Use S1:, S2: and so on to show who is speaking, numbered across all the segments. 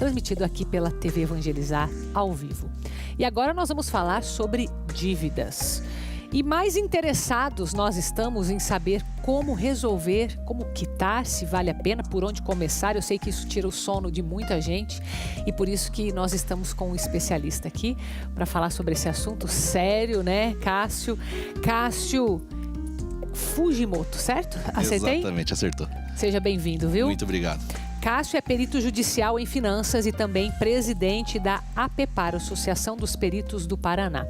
S1: transmitido aqui pela TV Evangelizar ao vivo. E agora nós vamos falar sobre dívidas. E mais interessados nós estamos em saber como resolver, como quitar, se vale a pena, por onde começar. Eu sei que isso tira o sono de muita gente e por isso que nós estamos com um especialista aqui para falar sobre esse assunto sério, né, Cássio? Cássio Fujimoto, certo? Acertei?
S2: Exatamente, acertou.
S1: Seja bem-vindo, viu?
S2: Muito obrigado.
S1: Cássio é perito judicial em finanças e também presidente da APEPAR, Associação dos Peritos do Paraná.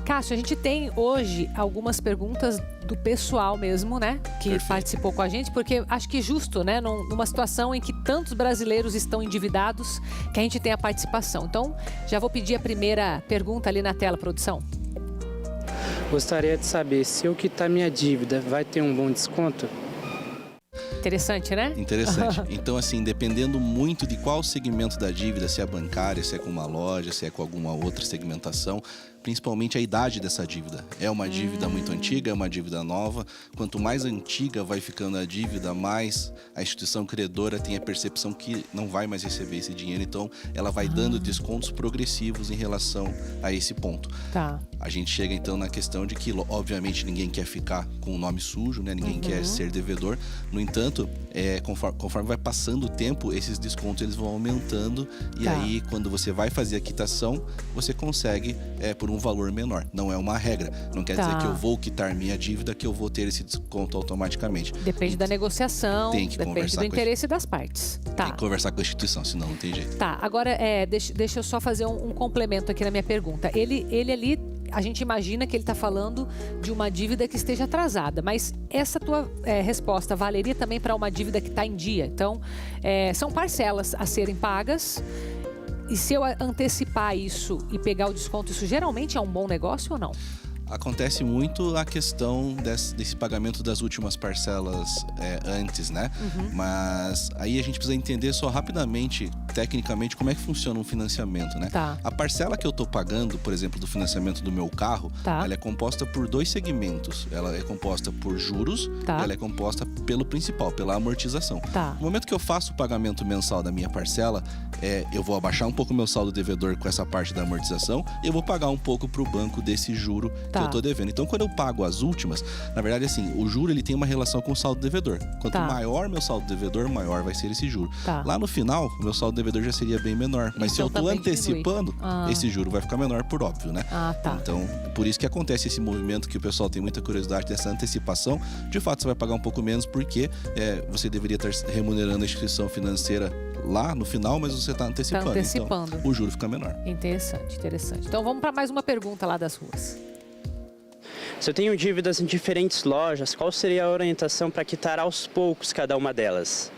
S1: Cássio, a gente tem hoje algumas perguntas do pessoal mesmo, né? Que
S2: Perfeito.
S1: Participou com a gente, porque acho que justo, né? Numa situação em que tantos brasileiros estão endividados, que a gente tem a participação. Então, já vou pedir a primeira pergunta ali na tela, produção.
S3: Gostaria de saber, se eu quitar minha dívida, vai ter um bom desconto?
S1: Interessante, né?
S2: Interessante. Então, assim, dependendo muito de qual segmento da dívida, se é bancária, se é com uma loja, se é com alguma outra segmentação, principalmente a idade dessa dívida. É uma dívida muito antiga, é uma dívida nova. Quanto mais antiga vai ficando a dívida, mais a instituição credora tem a percepção que não vai mais receber esse dinheiro. Então, ela vai dando descontos progressivos em relação a esse ponto.
S1: Tá.
S2: A gente chega, então, na questão de que, obviamente, ninguém quer ficar com o nome sujo, né? Ninguém quer ser devedor. No entanto, conforme vai passando o tempo, esses descontos eles vão aumentando. E aí, quando você vai fazer a quitação, você consegue por um valor menor. Não é uma regra. Não quer dizer que eu vou quitar minha dívida, que eu vou ter esse desconto automaticamente.
S1: Depende da negociação,
S2: tem que
S1: depende do interesse das partes. Tá.
S2: Tem que conversar com a instituição, senão não tem jeito.
S1: Tá, agora deixa eu só fazer um complemento aqui na minha pergunta. Ele ali, a gente imagina que ele está falando de uma dívida que esteja atrasada, mas essa tua resposta valeria também para uma dívida que está em dia. Então, são parcelas a serem pagas. E se eu antecipar isso e pegar o desconto, isso geralmente é um bom negócio ou não?
S2: Acontece muito a questão desse pagamento das últimas parcelas antes, né? Mas aí a gente precisa entender só rapidamente, tecnicamente, como é que funciona um financiamento, né?
S1: Tá.
S2: A parcela que eu tô pagando, por exemplo, do financiamento do meu carro, ela é composta por 2 segmentos. Ela é composta por juros e ela é composta pelo principal, pela amortização.
S1: Tá.
S2: No momento que eu faço o pagamento mensal da minha parcela, eu vou abaixar um pouco o meu saldo devedor com essa parte da amortização e eu vou pagar um pouco pro banco desse juro que eu tô devendo. Então, quando eu pago as últimas, na verdade, assim, o juro ele tem uma relação com o saldo devedor. Quanto maior meu saldo devedor, maior vai ser esse juro. Lá no final, o meu saldo devedor já seria bem menor. Mas então, se eu tô antecipando, esse juro vai ficar menor por óbvio, né? Então, por isso que acontece esse movimento que o pessoal tem muita curiosidade dessa antecipação. De fato, você vai pagar um pouco menos porque você deveria estar remunerando a instituição financeira lá no final, mas você está antecipando. Então, o juro fica menor.
S1: Interessante, interessante. Então, vamos para mais uma pergunta lá das ruas.
S3: Se eu tenho dívidas em diferentes lojas, qual seria a orientação para quitar aos poucos cada uma delas?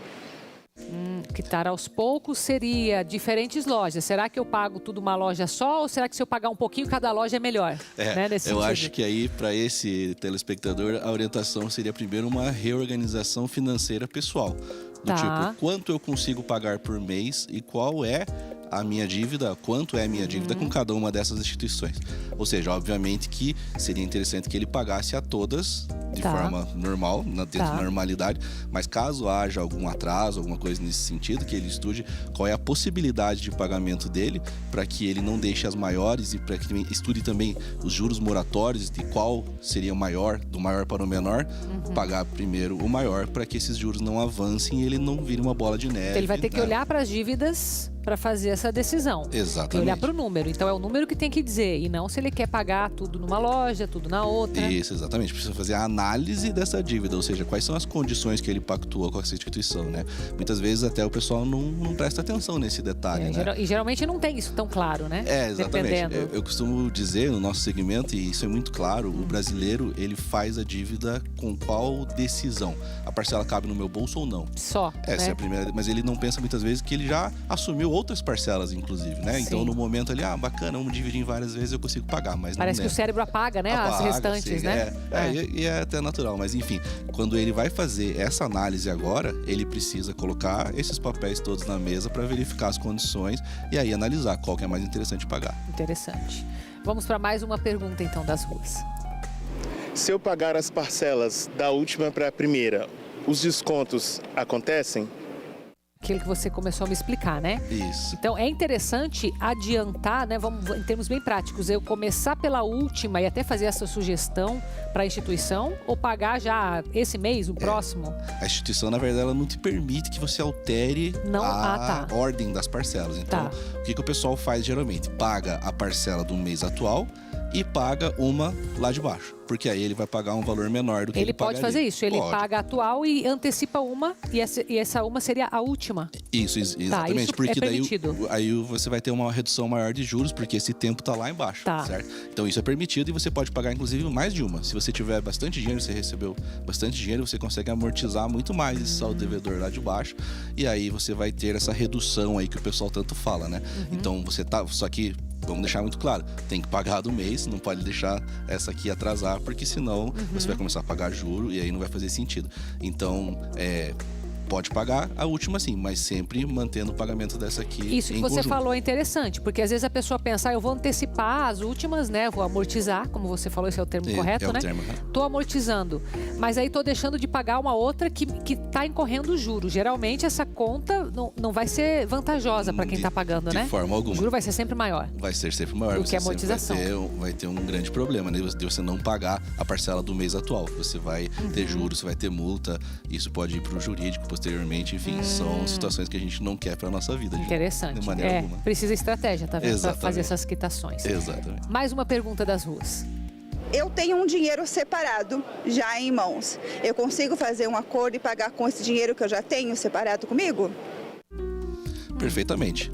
S1: Quitar aos poucos seria diferentes lojas. Será que eu pago tudo uma loja só ou será que se eu pagar um pouquinho cada loja é melhor? Né,
S2: eu acho que aí, para esse telespectador, a orientação seria primeiro uma reorganização financeira pessoal. Do tipo, quanto eu consigo pagar por mês e qual é a minha dívida, quanto é a minha dívida com cada uma dessas instituições. Ou seja, obviamente que seria interessante que ele pagasse a todas de forma normal, dentro da normalidade, mas caso haja algum atraso, alguma coisa nesse sentido, que ele estude qual é a possibilidade de pagamento dele, para que ele não deixe as maiores e para que ele estude também os juros moratórios, de qual seria o maior, do maior para o menor, pagar primeiro o maior, para que esses juros não avancem e ele não vire uma bola de neve.
S1: Então, ele vai ter que olhar para as dívidas para fazer essa decisão.
S2: Exatamente.
S1: E olhar para o número. Então, é o número que tem que dizer. E não se ele quer pagar tudo numa loja, tudo na outra.
S2: Isso, exatamente. Precisa fazer a análise dessa dívida. Ou seja, quais são as condições que ele pactua com essa instituição, né? Muitas vezes até o pessoal não presta atenção nesse detalhe, né?
S1: E geralmente não tem isso tão claro, né?
S2: Exatamente. Eu costumo dizer no nosso segmento, e isso é muito claro, o brasileiro, ele faz a dívida com qual decisão? A parcela cabe no meu bolso ou não?
S1: Só,
S2: Essa
S1: né?
S2: é a primeira, mas ele não pensa muitas vezes que ele já assumiu outras parcelas, inclusive, né?
S1: Sim.
S2: Então, no momento ali, bacana, vamos dividir em várias vezes, eu consigo pagar, mas
S1: parece que o cérebro apaga, né? As restantes,
S2: sim,
S1: né?
S2: E é até natural, mas enfim, quando ele vai fazer essa análise agora, ele precisa colocar esses papéis todos na mesa para verificar as condições e aí analisar qual que é mais interessante pagar.
S1: Interessante. Vamos para mais uma pergunta, então, das ruas.
S4: Se eu pagar as parcelas da última para a primeira, os descontos acontecem?
S1: aquilo que você começou a me explicar, né?
S2: Isso.
S1: Então, é interessante adiantar, né? Vamos, em termos bem práticos, eu começar pela última e até fazer essa sugestão para a instituição ou pagar já esse mês, o próximo?
S2: A instituição, na verdade, ela não te permite que você altere a ordem das parcelas. Então, o que o pessoal faz geralmente? Paga a parcela do mês atual e paga uma lá de baixo. Porque aí ele vai pagar um valor menor do que ele pagaria.
S1: Ele pode fazer isso, ele paga a atual e antecipa uma, e essa uma seria a última.
S2: Isso, exatamente.
S1: Isso
S2: porque
S1: é permitido.
S2: Aí você vai ter uma redução maior de juros, porque esse tempo tá lá embaixo, certo? Então isso é permitido e você pode pagar, inclusive, mais de uma. Se você tiver bastante dinheiro, você recebeu bastante dinheiro, você consegue amortizar muito mais esse saldo devedor lá de baixo. E aí você vai ter essa redução aí que o pessoal tanto fala, né? Então você tá... Só que vamos deixar muito claro, tem que pagar do mês, não pode deixar essa aqui atrasar, porque senão você vai começar a pagar juro e aí não vai fazer sentido. Então, pode pagar a última sim, mas sempre mantendo o pagamento dessa aqui.
S1: Isso que você
S2: conjunto.
S1: falou é interessante, porque às vezes a pessoa pensa, eu vou antecipar as últimas, né? Vou amortizar, como você falou, esse é o termo correto, né? Tô amortizando, mas aí tô deixando de pagar uma outra que tá incorrendo juros. Geralmente essa conta não vai ser vantajosa para quem tá pagando, né?
S2: De forma alguma.
S1: O juro vai ser sempre maior.
S2: Vai ser sempre maior.
S1: Do que a amortização.
S2: Vai ter um grande problema, né? De você não pagar a parcela do mês atual. Você vai ter juros, você vai ter multa, isso pode ir pro jurídico posteriormente, enfim, são situações que a gente não quer para nossa vida.
S1: Interessante.
S2: De maneira alguma.
S1: Precisa estratégia, tá vendo? Para fazer essas quitações.
S2: Exatamente.
S1: Mais uma pergunta das ruas.
S5: Eu tenho um dinheiro separado já em mãos. Eu consigo fazer um acordo e pagar com esse dinheiro que eu já tenho separado comigo?
S2: Perfeitamente.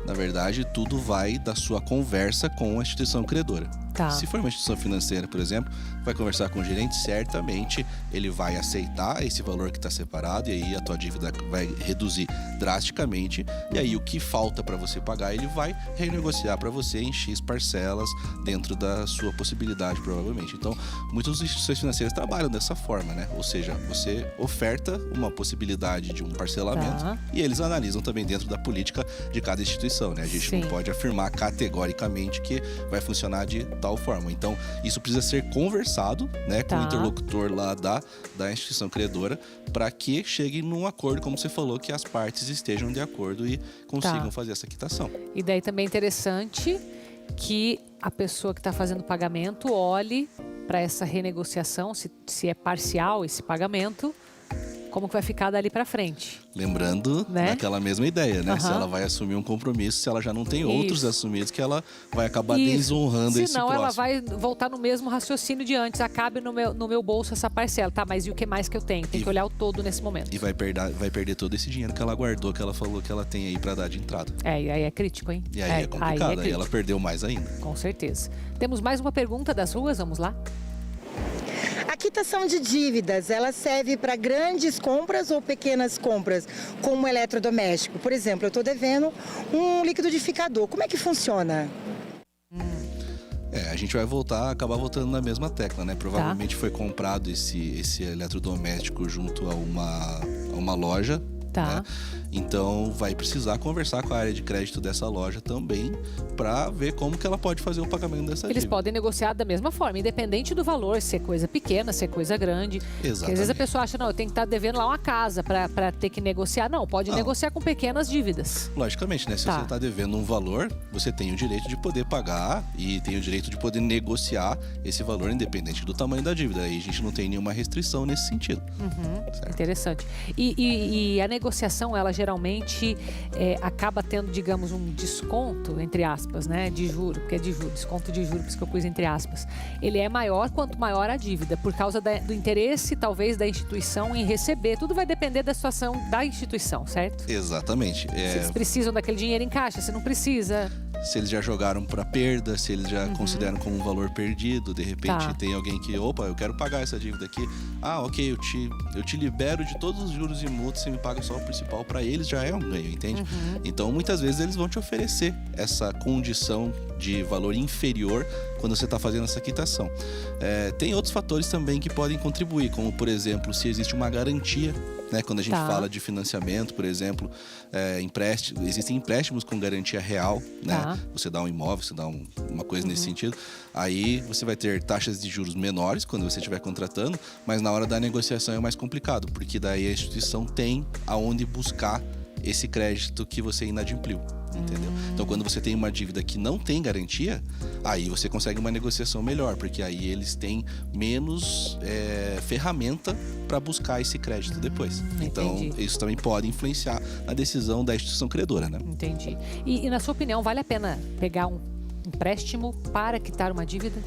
S2: Na verdade, tudo vai da sua conversa com a instituição credora. Se for uma instituição financeira, por exemplo, vai conversar com o gerente, certamente ele vai aceitar esse valor que está separado e aí a tua dívida vai reduzir drasticamente. E aí o que falta para você pagar, ele vai renegociar para você em X parcelas dentro da sua possibilidade, provavelmente. Então, muitas instituições financeiras trabalham dessa forma, né? Ou seja, você oferta uma possibilidade de um parcelamento e eles analisam também dentro da política de cada instituição, né? A gente não pode afirmar categoricamente que vai funcionar de tal forma. Então, isso precisa ser conversado, né, com o interlocutor lá da instituição credora, para que chegue num acordo, como você falou, que as partes estejam de acordo e consigam fazer essa quitação.
S1: E daí também é interessante que a pessoa que está fazendo o pagamento olhe para essa renegociação, se é parcial esse pagamento, como que vai ficar dali para frente.
S2: Lembrando, naquela mesma ideia, né? Se ela vai assumir um compromisso, se ela já não tem outros assumidos, que ela vai acabar desonrando esse próximo.
S1: Senão ela vai voltar no mesmo raciocínio de antes. Acabe no meu bolso essa parcela. Tá, mas e o que mais que eu tenho? Tem que olhar o todo nesse momento.
S2: E vai perder todo esse dinheiro que ela guardou, que ela falou que ela tem aí para dar de entrada.
S1: E aí é crítico, hein?
S2: E aí é complicado, aí ela perdeu mais ainda.
S1: Com certeza. Temos mais uma pergunta das ruas, vamos lá?
S6: A quitação de dívidas, ela serve para grandes compras ou pequenas compras, como eletrodoméstico? Por exemplo, eu estou devendo um liquidificador. Como é que funciona?
S2: A gente vai acabar voltando na mesma tecla, né? Provavelmente foi comprado esse eletrodoméstico junto a uma loja. Né? Então vai precisar conversar com a área de crédito dessa loja também para ver como que ela pode fazer o pagamento dessa dívida.
S1: Eles podem negociar da mesma forma, independente do valor, se é coisa pequena, se é coisa grande. Porque às vezes a pessoa acha, não, eu tenho que estar devendo lá uma casa para ter que negociar. Não, pode negociar com pequenas dívidas.
S2: Logicamente, né? Se você está devendo um valor, você tem o direito de poder pagar e tem o direito de poder negociar esse valor independente do tamanho da dívida. Aí a gente não tem nenhuma restrição nesse sentido.
S1: Interessante. E a negociação, ela geralmente acaba tendo, digamos, um desconto, entre aspas, né, de juro, porque é de juro, desconto de juro, por isso que eu pus entre aspas. Ele é maior quanto maior a dívida, por causa do interesse, talvez, da instituição em receber. Tudo vai depender da situação da instituição, certo?
S2: Exatamente.
S1: Se eles precisam daquele dinheiro em caixa, se não precisa...
S2: Se eles já jogaram para perda, se eles já consideram como um valor perdido, de repente tem alguém que, opa, eu quero pagar essa dívida aqui. Ah, ok, eu te libero de todos os juros e multas, você me paga só o principal. Para eles já é um ganho, entende? Então, muitas vezes eles vão te oferecer essa condição de valor inferior quando você está fazendo essa quitação. Tem outros fatores também que podem contribuir, como, por exemplo, se existe uma garantia, né? Quando a gente fala de financiamento, por exemplo, existem empréstimos com garantia real, né? Você dá um imóvel, você dá uma coisa nesse sentido. Aí você vai ter taxas de juros menores quando você estiver contratando, mas na hora da negociação é mais complicado, porque daí a instituição tem aonde buscar esse crédito que você inadimpliu. Entendeu? Então, quando você tem uma dívida que não tem garantia, aí você consegue uma negociação melhor, porque aí eles têm menos ferramenta para buscar esse crédito depois. Então, isso também pode influenciar na decisão da instituição credora, né?
S1: Entendi. E na sua opinião, vale a pena pegar um empréstimo para quitar uma dívida?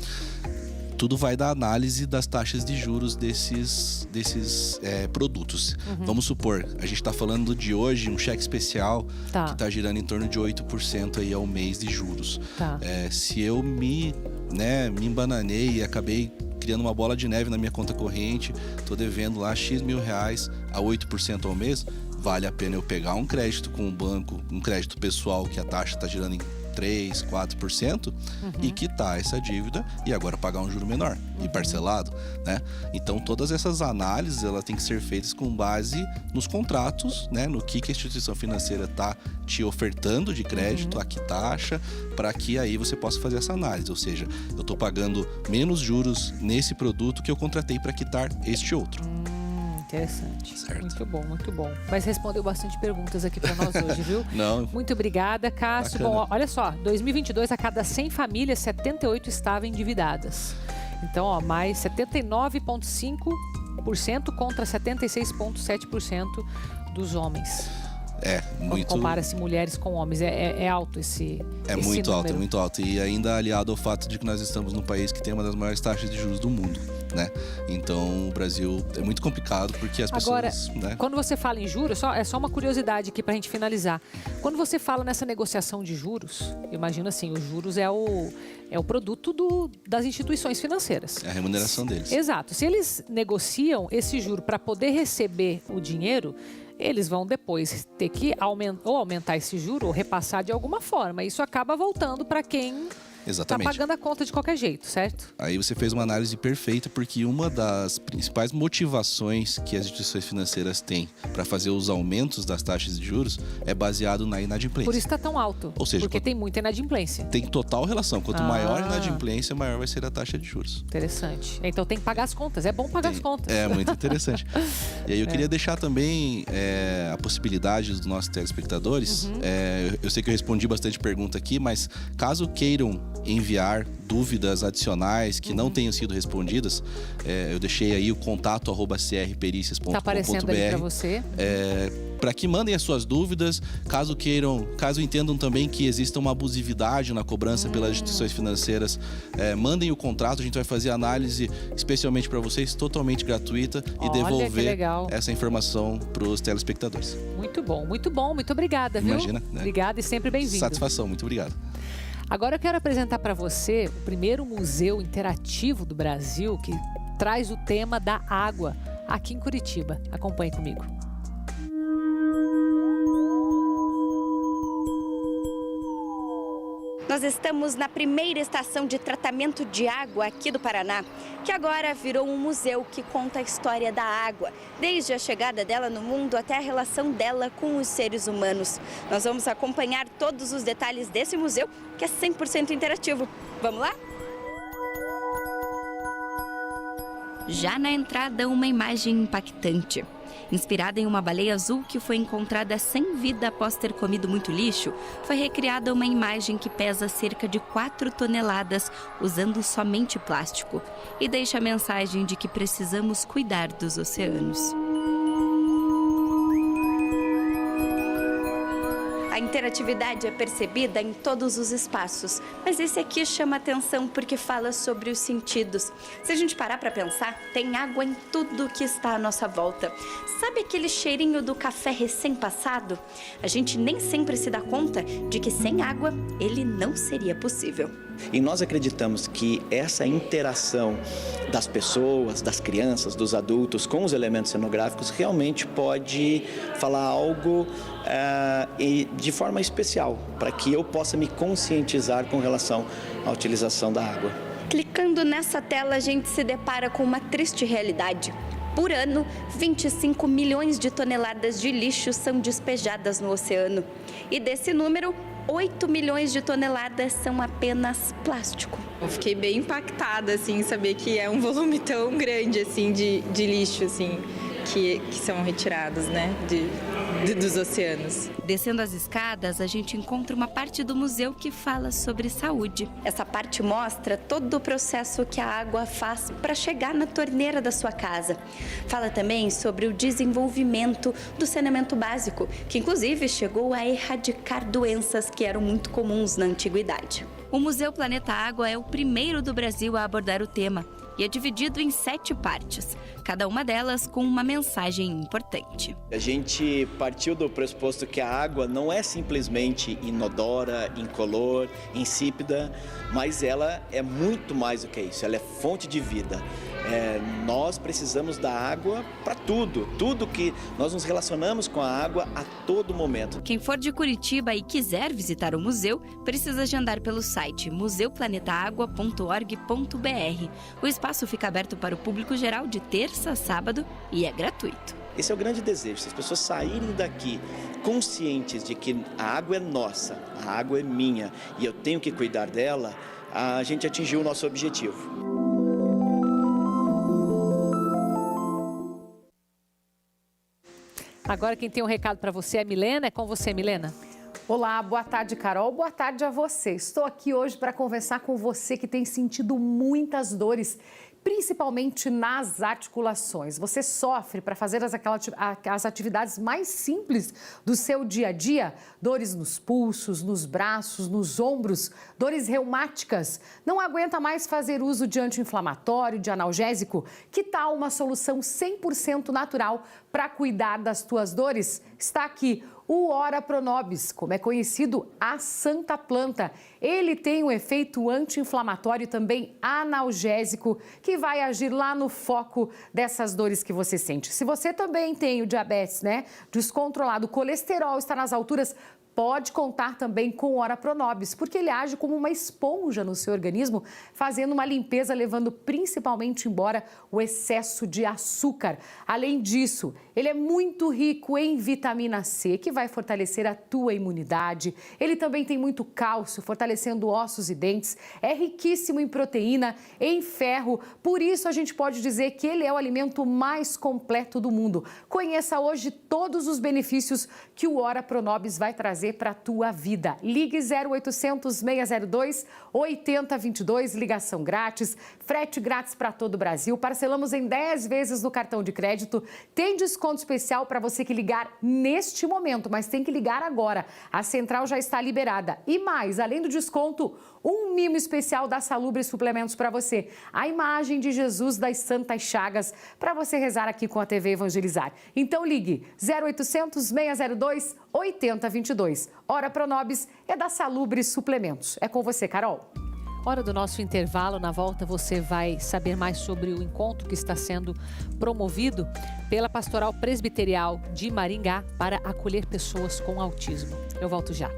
S2: Tudo vai da análise das taxas de juros desses produtos. Vamos supor, a gente está falando de hoje um cheque especial que está girando em torno de 8% aí ao mês de juros. Se eu me embananei e acabei criando uma bola de neve na minha conta corrente, estou devendo lá X mil reais a 8% ao mês, vale a pena eu pegar um crédito com o banco, um crédito pessoal que a taxa está girando em 3%, 4% e quitar essa dívida e agora pagar um juro menor e parcelado, né? Então todas essas análises elas têm que ser feitas com base nos contratos, né? No que a instituição financeira está te ofertando de crédito, a que taxa, para que aí você possa fazer essa análise. Ou seja, eu estou pagando menos juros nesse produto que eu contratei para quitar este outro.
S1: Interessante.
S2: Certo.
S1: Muito bom, muito bom. Mas respondeu bastante perguntas aqui para nós hoje, viu?
S2: Não.
S1: Muito obrigada, Cássio.
S2: Bacana.
S1: Bom, olha só, 2022, a cada 100 famílias, 78 estavam endividadas. Então, ó, mais 79,5% contra 76,7% dos homens.
S2: Muito.
S1: Quando compara-se mulheres com homens, é alto esse
S2: muito alto,
S1: número.
S2: é muito alto. E ainda aliado ao fato de que nós estamos num país que tem uma das maiores taxas de juros do mundo, né? Então, o Brasil é muito complicado porque as pessoas...
S1: Agora, quando você fala em juros, é só uma curiosidade aqui pra gente finalizar. Quando você fala nessa negociação de juros, eu imagino assim, os juros é o produto das instituições financeiras.
S2: É a remuneração deles.
S1: Exato. Se eles negociam esse juro para poder receber o dinheiro, eles vão depois ter que aumentar esse juro ou repassar de alguma forma. Isso acaba voltando para quem está pagando a conta de qualquer jeito, certo?
S2: Aí você fez uma análise perfeita, porque uma das principais motivações que as instituições financeiras têm para fazer os aumentos das taxas de juros é baseado na inadimplência.
S1: Por isso está tão alto.
S2: Ou seja,
S1: porque tem muita inadimplência.
S2: Tem total relação. Quanto maior a inadimplência, maior vai ser a taxa de juros.
S1: Interessante. Então tem que pagar as contas. É bom pagar as contas.
S2: É muito interessante. E aí eu queria deixar também a possibilidade dos nossos telespectadores. Eu sei que eu respondi bastante pergunta aqui, mas caso queiram enviar dúvidas adicionais que não tenham sido respondidas, eu deixei aí o contato @crpericias.com.br.
S1: Tá aparecendo ali para você.
S2: Para que mandem as suas dúvidas, caso entendam também que exista uma abusividade na cobrança pelas instituições financeiras, mandem o contrato, a gente vai fazer análise especialmente para vocês, totalmente gratuita, e devolver essa informação para os telespectadores.
S1: Muito bom, muito bom, muito obrigada, viu?
S2: Imagina, né?
S1: Obrigada e sempre bem-vindo.
S2: Satisfação, muito obrigado.
S1: Agora eu quero apresentar para você o primeiro museu interativo do Brasil que traz o tema da água aqui em Curitiba. Acompanhe comigo.
S7: Nós estamos na primeira estação de tratamento de água aqui do Paraná, que agora virou um museu que conta a história da água, desde a chegada dela no mundo até a relação dela com os seres humanos. Nós vamos acompanhar todos os detalhes desse museu, que é 100% interativo. Vamos lá? Já na entrada, uma imagem impactante. Inspirada em uma baleia azul que foi encontrada sem vida após ter comido muito lixo, foi recriada uma imagem que pesa cerca de 4 toneladas, usando somente plástico, e deixa a mensagem de que precisamos cuidar dos oceanos. A interatividade é percebida em todos os espaços, mas esse aqui chama atenção porque fala sobre os sentidos. Se a gente parar para pensar, tem água em tudo que está à nossa volta. Sabe aquele cheirinho do café recém-passado? A gente nem sempre se dá conta de que sem água ele não seria possível.
S8: E nós acreditamos que essa interação das pessoas, das crianças, dos adultos com os elementos cenográficos realmente pode falar algo de forma especial, para que eu possa me conscientizar com relação à utilização da água.
S7: Clicando nessa tela, a gente se depara com uma triste realidade. Por ano, 25 milhões de toneladas de lixo são despejadas no oceano. E desse número, 8 milhões de toneladas são apenas plástico.
S9: Eu fiquei bem impactada, assim, em saber que é um volume tão grande, assim, de lixo, assim, que são retirados, né, dos oceanos.
S7: Descendo as escadas, a gente encontra uma parte do museu que fala sobre saúde. Essa parte mostra todo o processo que a água faz para chegar na torneira da sua casa. Fala também sobre o desenvolvimento do saneamento básico, que inclusive chegou a erradicar doenças que eram muito comuns na antiguidade. O Museu Planeta Água é o primeiro do Brasil a abordar o tema e é dividido em 7 partes, cada uma delas com uma mensagem importante.
S8: A gente partiu do pressuposto que a água não é simplesmente inodora, incolor, insípida, mas ela é muito mais do que isso, ela é fonte de vida. Nós precisamos da água para tudo que nós nos relacionamos com a água a todo momento.
S7: Quem for de Curitiba e quiser visitar o museu, precisa agendar pelo site museuplanetaagua.org.br. O espaço fica aberto para o público geral de terça a sábado e é gratuito.
S8: Esse é o grande desejo, se as pessoas saírem daqui conscientes de que a água é nossa, a água é minha e eu tenho que cuidar dela, a gente atingiu o nosso objetivo.
S1: Agora quem tem um recado para você é a Milena. É com você, Milena.
S10: Olá, boa tarde, Carol. Boa tarde a você. Estou aqui hoje para conversar com você que tem sentido muitas dores, principalmente nas articulações. Você sofre para fazer as atividades mais simples do seu dia a dia? Dores nos pulsos, nos braços, nos ombros, dores reumáticas. Não aguenta mais fazer uso de anti-inflamatório, de analgésico? Que tal uma solução 100% natural para cuidar das tuas dores? Está aqui o Ora Pronobis, como é conhecido, a Santa Planta. Ele tem um efeito anti-inflamatório e também analgésico que vai agir lá no foco dessas dores que você sente. Se você também tem o diabetes, descontrolado, o colesterol está nas alturas, pode contar também com o Ora Pronobis, porque ele age como uma esponja no seu organismo, fazendo uma limpeza, levando principalmente embora o excesso de açúcar. Além disso, ele é muito rico em vitamina C, que vai fortalecer a tua imunidade. Ele também tem muito cálcio, fortalecendo ossos e dentes. É riquíssimo em proteína, em ferro. Por isso, a gente pode dizer que ele é o alimento mais completo do mundo. Conheça hoje todos os benefícios que o Ora Pronobis vai trazer para a tua vida. Ligue 0800 602 8022, ligação grátis, frete grátis para todo o Brasil. Parcelamos em 10 vezes no cartão de crédito. Tem desconto especial para você que ligar neste momento, mas tem que ligar agora. A central já está liberada. E mais, além do desconto, um mimo especial da Salubre Suplementos para você. A imagem de Jesus das Santas Chagas para você rezar aqui com a TV Evangelizar. Então ligue 0800 602 8022. Ora Pronobis é da Salubre Suplementos. É com você, Carol.
S1: Hora do nosso intervalo. Na volta você vai saber mais sobre o encontro que está sendo promovido pela Pastoral Presbiterial de Maringá para acolher pessoas com autismo. Eu volto já.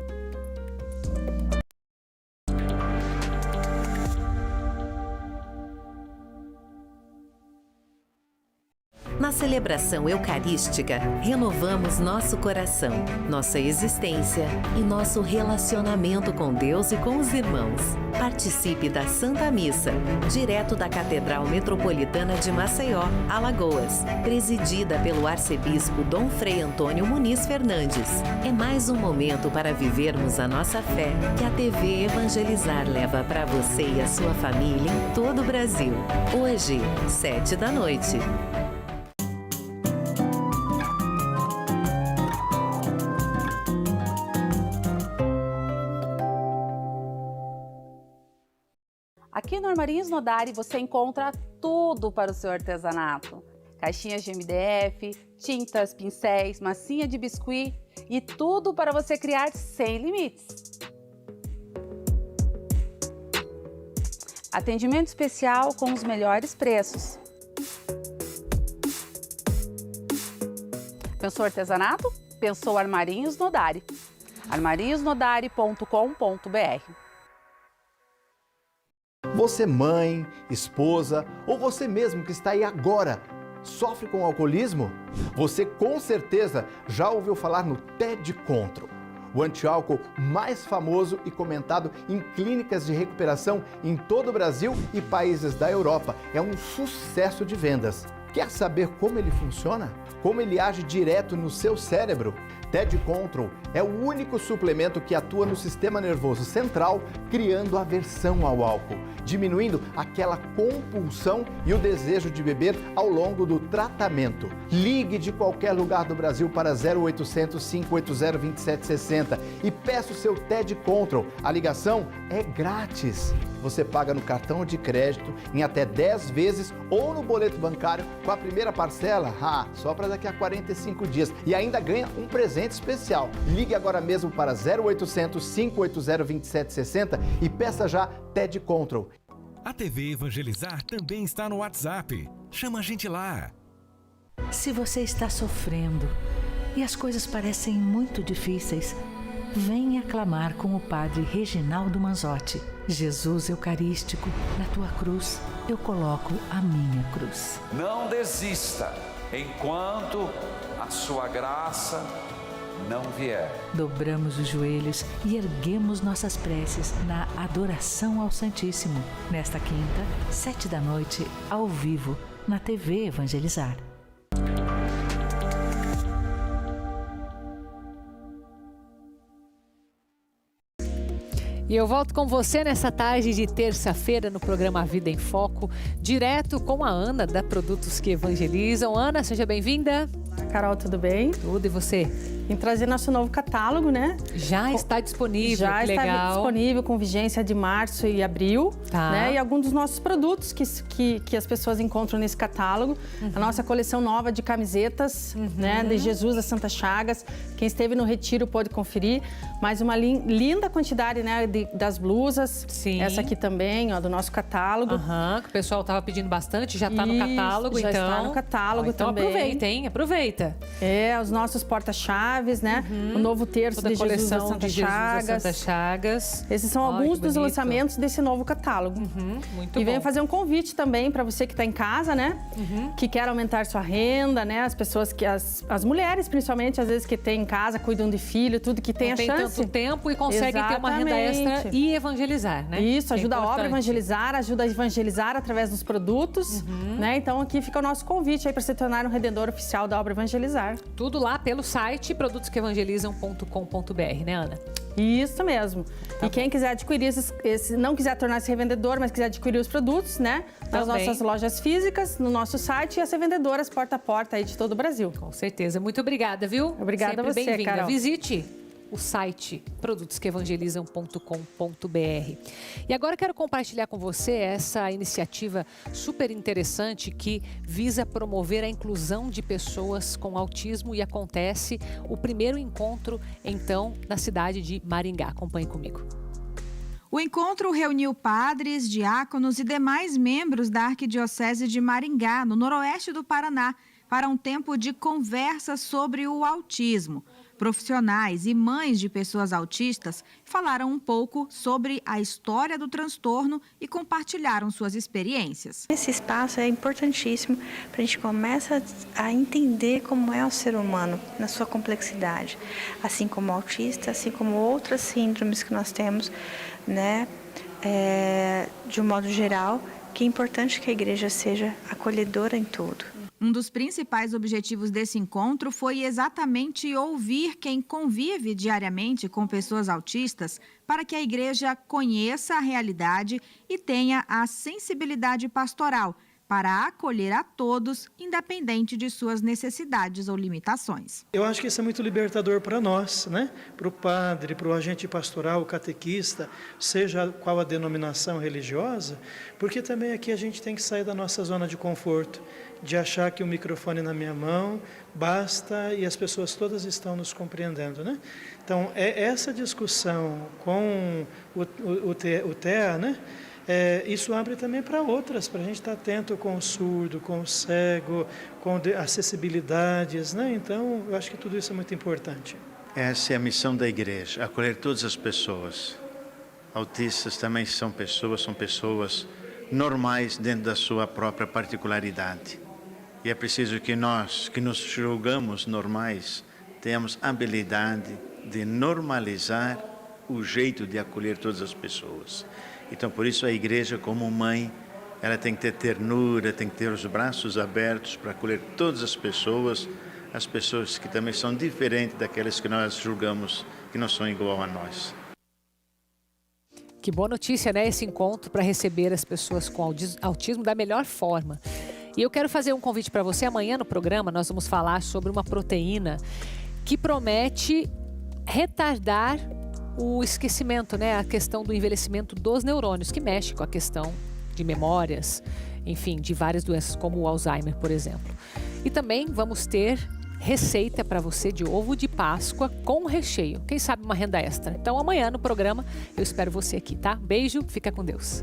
S11: Na celebração eucarística, renovamos nosso coração, nossa existência e nosso relacionamento com Deus e com os irmãos. Participe da Santa Missa, direto da Catedral Metropolitana de Maceió, Alagoas, presidida pelo arcebispo Dom Frei Antônio Muniz Fernandes. É mais um momento para vivermos a nossa fé que a TV Evangelizar leva para você e a sua família em todo o Brasil. Hoje, 19h.
S12: Aqui no Armarinhos Nodari você encontra tudo para o seu artesanato. Caixinhas de MDF, tintas, pincéis, massinha de biscuit e tudo para você criar sem limites. Atendimento especial com os melhores preços. Pensou artesanato? Pensou Armarinhos Nodari. armarinhosnodari.com.br.
S13: Você mãe, esposa ou você mesmo que está aí agora sofre com alcoolismo? Você com certeza já ouviu falar no TED Contro, o antiálcool mais famoso e comentado em clínicas de recuperação em todo o Brasil e países da Europa. É um sucesso de vendas. Quer saber como ele funciona? Como ele age direto no seu cérebro? TED Control é o único suplemento que atua no sistema nervoso central, criando aversão ao álcool, diminuindo aquela compulsão e o desejo de beber ao longo do tratamento. Ligue de qualquer lugar do Brasil para 0800 580 2760 e peça o seu TED Control. A ligação é grátis. Você paga no cartão de crédito em até 10 vezes ou no boleto bancário com a primeira parcela, só para daqui a 45 dias. E ainda ganha um presente especial. Ligue agora mesmo para 0800 580 2760 e peça já TED Control.
S14: A TV Evangelizar também está no WhatsApp. Chama a gente lá.
S15: Se você está sofrendo e as coisas parecem muito difíceis, venha clamar com o Padre Reginaldo Manzotti. Jesus Eucarístico, na tua cruz eu coloco a minha cruz.
S16: Não desista enquanto a sua graça não vier.
S15: Dobramos os joelhos e erguemos nossas preces na adoração ao Santíssimo. Nesta quinta, 19h, ao vivo, na TV Evangelizar.
S1: E eu volto com você nessa tarde de terça-feira no programa Vida em Foco, direto com a Ana, da Produtos que Evangelizam. Ana, seja bem-vinda.
S17: Carol, tudo bem?
S1: Tudo, e você?
S17: Em trazer nosso novo catálogo, né?
S1: Já está disponível,
S17: Já
S1: que
S17: está
S1: legal.
S17: disponível com vigência de março e abril, né? E alguns dos nossos produtos que as pessoas encontram nesse catálogo. A nossa coleção nova de camisetas, né? De Jesus das Santas Chagas. Quem esteve no retiro pode conferir. Mais uma linda quantidade, né? Das blusas.
S1: Sim.
S17: Essa aqui também, ó, do nosso catálogo.
S1: Que o pessoal estava pedindo bastante, já está no catálogo,
S17: já
S1: então.
S17: está no catálogo
S1: então
S17: também.
S1: Aproveita, hein? Aproveita.
S17: Os nossos porta-chaves, né? O novo terço de Jesus das Santas Chagas. Esses são alguns dos lançamentos desse novo catálogo.
S1: Muito
S17: e venho
S1: bom.
S17: fazer um convite também para você que está em casa, né? Que quer aumentar sua renda, né? As pessoas que as mulheres, principalmente, às vezes que têm em casa, cuidam de filho, tudo que tem
S1: não
S17: a
S1: tem
S17: chance.
S1: tanto tempo e conseguem ter uma renda extra e evangelizar, né?
S17: Isso, ajuda a obra a
S1: importante.
S17: evangelizar, ajuda a evangelizar através dos produtos, né? Então aqui fica o nosso convite aí para se tornar um rendedor oficial da obra Evangelizar.
S1: Tudo lá pelo site produtosqueevangelizam.com.br, né, Ana?
S17: Isso mesmo. E quem quiser adquirir não quiser tornar-se revendedor, mas quiser adquirir os produtos, né? Nas nossas lojas físicas, no nosso site e as revendedoras porta a porta aí de todo o Brasil.
S1: Com certeza. Muito obrigada, viu?
S17: Obrigada a você,
S1: bem-vinda.
S17: Carol.
S1: Visite o site produtosqueevangelizam.com.br. E agora quero compartilhar com você essa iniciativa super interessante que visa promover a inclusão de pessoas com autismo e acontece o primeiro encontro, então, na cidade de Maringá. Acompanhe comigo.
S18: O encontro reuniu padres, diáconos e demais membros da Arquidiocese de Maringá, no noroeste do Paraná, para um tempo de conversa sobre o autismo. Profissionais e mães de pessoas autistas falaram um pouco sobre a história do transtorno e compartilharam suas experiências.
S19: Esse espaço é importantíssimo para a gente começar a entender como é o ser humano na sua complexidade, assim como o autista, assim como outras síndromes que nós temos, né, de um modo geral, que é importante que a igreja seja acolhedora em tudo.
S18: Um dos principais objetivos desse encontro foi exatamente ouvir quem convive diariamente com pessoas autistas para que a igreja conheça a realidade e tenha a sensibilidade pastoral para acolher a todos, independente de suas necessidades ou limitações.
S20: Eu acho que isso é muito libertador para nós, né? Para o padre, para o agente pastoral, o catequista, seja qual a denominação religiosa, porque também aqui a gente tem que sair da nossa zona de conforto, de achar que o microfone na minha mão basta e as pessoas todas estão nos compreendendo, né? Então, essa discussão com o TEA, né? Isso abre também para outras, para a gente estar atento com o surdo, com o cego, com acessibilidades, né? Então, eu acho que tudo isso é muito importante.
S21: Essa é a missão da igreja, acolher todas as pessoas. Autistas também são pessoas normais dentro da sua própria particularidade. E é preciso que nós, que nos julgamos normais, tenhamos habilidade de normalizar o jeito de acolher todas as pessoas. Então, por isso, a igreja, como mãe, ela tem que ter ternura, tem que ter os braços abertos para acolher todas as pessoas que também são diferentes daquelas que nós julgamos que não são igual a nós.
S1: Que boa notícia, né? Esse encontro para receber as pessoas com autismo da melhor forma. E eu quero fazer um convite para você. Amanhã no programa nós vamos falar sobre uma proteína que promete retardar o esquecimento, né? A questão do envelhecimento dos neurônios, que mexe com a questão de memórias, enfim, de várias doenças como o Alzheimer, por exemplo. E também vamos ter receita para você de ovo de Páscoa com recheio. Quem sabe uma renda extra. Então amanhã no programa eu espero você aqui, tá? Beijo, fica com Deus.